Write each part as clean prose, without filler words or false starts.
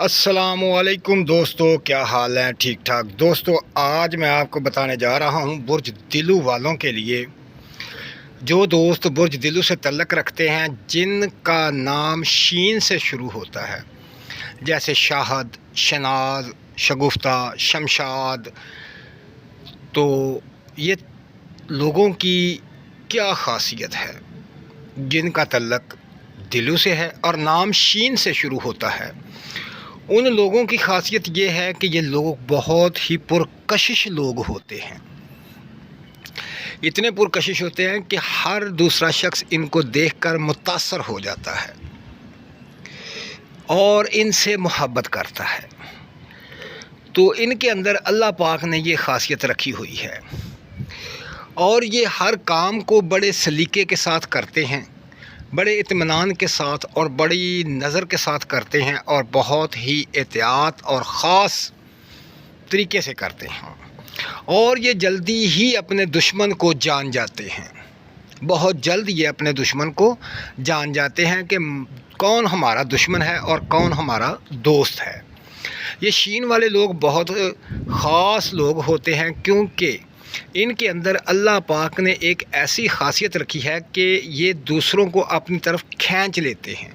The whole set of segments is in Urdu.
السلام علیکم دوستو، کیا حال ہے؟ ٹھیک ٹھاک دوستو، آج میں آپ کو بتانے جا رہا ہوں برج دلو والوں کے لیے، جو دوست برج دلو سے تعلق رکھتے ہیں، جن کا نام شین سے شروع ہوتا ہے، جیسے شاہد، شناز، شگفتہ، شمشاد۔ تو یہ لوگوں کی کیا خاصیت ہے جن کا تعلق دلو سے ہے اور نام شین سے شروع ہوتا ہے؟ ان لوگوں کی خاصیت یہ ہے کہ یہ لوگ بہت ہی پرکشش لوگ ہوتے ہیں، اتنے پرکشش ہوتے ہیں کہ ہر دوسرا شخص ان کو دیکھ کر متاثر ہو جاتا ہے اور ان سے محبت کرتا ہے۔ تو ان کے اندر اللہ پاک نے یہ خاصیت رکھی ہوئی ہے اور یہ ہر کام کو بڑے سلیقے کے ساتھ کرتے ہیں، بڑے اطمینان کے ساتھ اور بڑی نظر کے ساتھ کرتے ہیں اور بہت ہی احتیاط اور خاص طریقے سے کرتے ہیں، اور یہ جلدی ہی اپنے دشمن کو جان جاتے ہیں، بہت جلد یہ اپنے دشمن کو جان جاتے ہیں کہ کون ہمارا دشمن ہے اور کون ہمارا دوست ہے۔ یہ شین والے لوگ بہت خاص لوگ ہوتے ہیں کیونکہ ان کے اندر اللہ پاک نے ایک ایسی خاصیت رکھی ہے کہ یہ دوسروں کو اپنی طرف کھینچ لیتے ہیں۔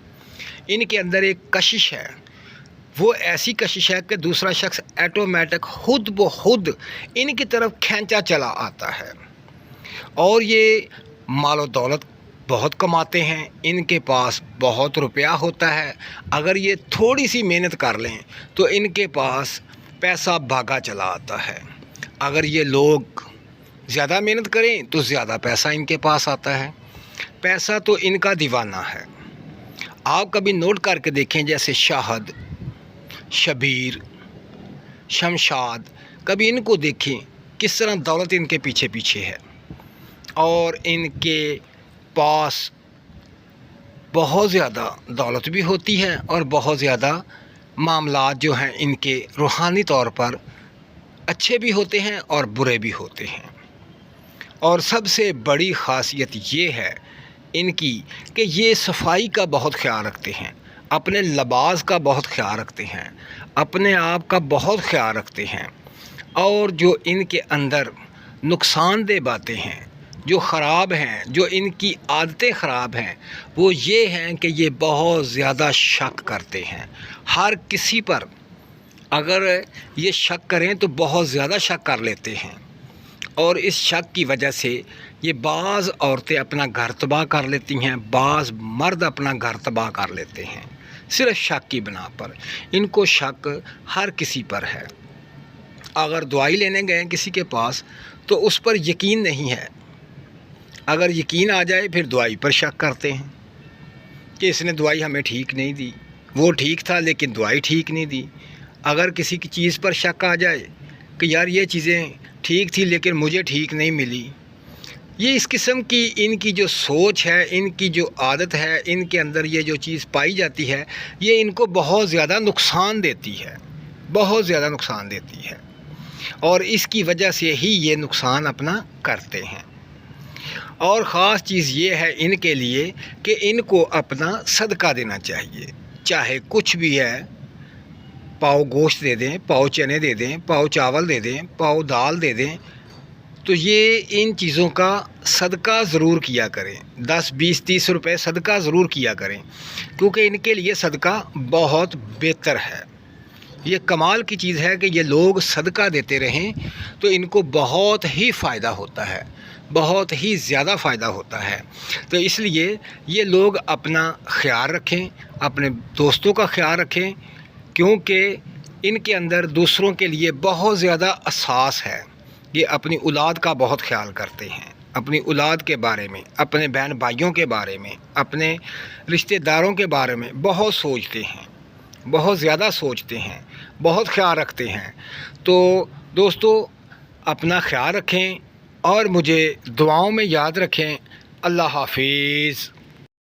ان کے اندر ایک کشش ہے، وہ ایسی کشش ہے کہ دوسرا شخص ایٹومیٹک خود بخود ان کی طرف کھینچا چلا آتا ہے، اور یہ مال و دولت بہت کماتے ہیں، ان کے پاس بہت روپیہ ہوتا ہے، اگر یہ تھوڑی سی محنت کر لیں تو ان کے پاس پیسہ بھاگا چلا آتا ہے، اگر یہ لوگ زیادہ محنت کریں تو زیادہ پیسہ ان کے پاس آتا ہے۔ پیسہ تو ان کا دیوانہ ہے۔ آپ کبھی نوٹ کر کے دیکھیں، جیسے شاہد، شبیر، شمشاد، کبھی ان کو دیکھیں کس طرح دولت ان کے پیچھے پیچھے ہے، اور ان کے پاس بہت زیادہ دولت بھی ہوتی ہے اور بہت زیادہ معاملات جو ہیں ان کے روحانی طور پر اچھے بھی ہوتے ہیں اور برے بھی ہوتے ہیں۔ اور سب سے بڑی خاصیت یہ ہے ان کی کہ یہ صفائی کا بہت خیال رکھتے ہیں، اپنے لباس کا بہت خیال رکھتے ہیں، اپنے آپ کا بہت خیال رکھتے ہیں، اور جو ان کے اندر نقصان دہ باتیں ہیں، جو خراب ہیں، جو ان کی عادتیں خراب ہیں، وہ یہ ہیں کہ یہ بہت زیادہ شک کرتے ہیں۔ ہر کسی پر اگر یہ شک کریں تو بہت زیادہ شک کر لیتے ہیں، اور اس شک کی وجہ سے یہ بعض عورتیں اپنا گھر تباہ کر لیتی ہیں، بعض مرد اپنا گھر تباہ کر لیتے ہیں، صرف شک کی بنا پر۔ ان کو شک ہر کسی پر ہے۔ اگر دوائی لینے گئے کسی کے پاس تو اس پر یقین نہیں ہے، اگر یقین آ جائے پھر دوائی پر شک کرتے ہیں کہ اس نے دوائی ہمیں ٹھیک نہیں دی، وہ ٹھیک تھا لیکن دوائی ٹھیک نہیں دی۔ اگر کسی کی چیز پر شک آ جائے کہ یار یہ چیزیں ٹھیک تھی لیکن مجھے ٹھیک نہیں ملی، یہ اس قسم کی ان کی جو سوچ ہے، ان کی جو عادت ہے، ان کے اندر یہ جو چیز پائی جاتی ہے، یہ ان کو بہت زیادہ نقصان دیتی ہے، بہت زیادہ نقصان دیتی ہے، اور اس کی وجہ سے ہی یہ نقصان اپنا کرتے ہیں۔ اور خاص چیز یہ ہے ان کے لیے کہ ان کو اپنا صدقہ دینا چاہیے، چاہے کچھ بھی ہے، پاؤ گوشت دے دیں، پاؤ چنے دے دیں، پاؤ چاول دے دیں، پاؤ دال دے دیں، تو یہ ان چیزوں کا صدقہ ضرور کیا کریں، 10 20 30 روپے صدقہ ضرور کیا کریں، کیونکہ ان کے لیے صدقہ بہت بہتر ہے۔ یہ کمال کی چیز ہے کہ یہ لوگ صدقہ دیتے رہیں تو ان کو بہت ہی فائدہ ہوتا ہے، بہت ہی زیادہ فائدہ ہوتا ہے۔ تو اس لیے یہ لوگ اپنا خیال رکھیں، اپنے دوستوں کا خیال رکھیں، کیونکہ ان کے اندر دوسروں کے لیے بہت زیادہ احساس ہے۔ یہ اپنی اولاد کا بہت خیال کرتے ہیں، اپنی اولاد کے بارے میں، اپنے بہن بھائیوں کے بارے میں، اپنے رشتہ داروں کے بارے میں بہت سوچتے ہیں، بہت زیادہ سوچتے ہیں، بہت خیال رکھتے ہیں۔ تو دوستو، اپنا خیال رکھیں اور مجھے دعاؤں میں یاد رکھیں۔ اللہ حافظ۔